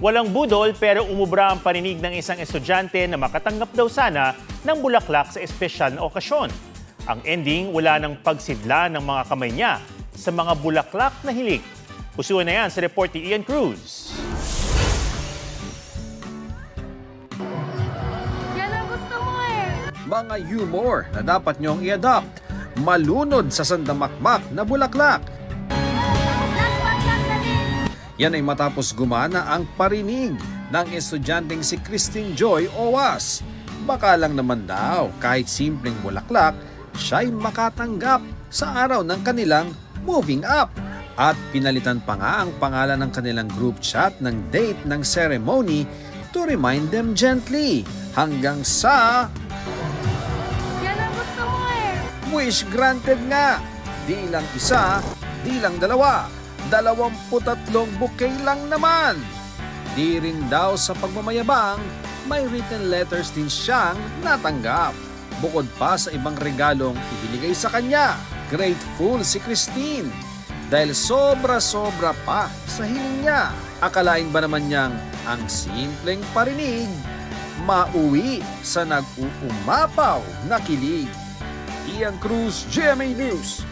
Walang budol pero umubra ang paninig ng isang estudyante na makatanggap daw sana ng bulaklak sa espesyal na okasyon. Ang ending, wala ng pagsidla ng mga kamay niya sa mga bulaklak na hilik. Pusuan na yan sa report ni Ian Cruz. Yan ang gusto mo eh. Mga humor na dapat niyong i-adopt. Malunod sa sandamakmak na bulaklak. Last one lang dali. Yan ay matapos gumana ang parinig ng estudyanteng si Christine Joy Owas. Baka lang naman daw kahit simpleng bulaklak, siya'y makatanggap sa araw ng kanilang moving up. At pinalitan pa nga ang pangalan ng kanilang group chat ng date ng ceremony to remind them gently. Hanggang sa Yan ang gusto mo eh. wish granted nga. Di lang isa, di lang dalawa. 23 bouquet lang naman. Di rin daw sa pagmamayabang, may written letters din siyang natanggap. Bukod pa sa ibang regalong ibinigay sa kanya, grateful si Christine dahil sobra-sobra pa sa hiling niya. Akalain ba naman niyang ang simpleng parinig mauwi sa nag-uumapaw na kilig? Ian Cruz, GMA News.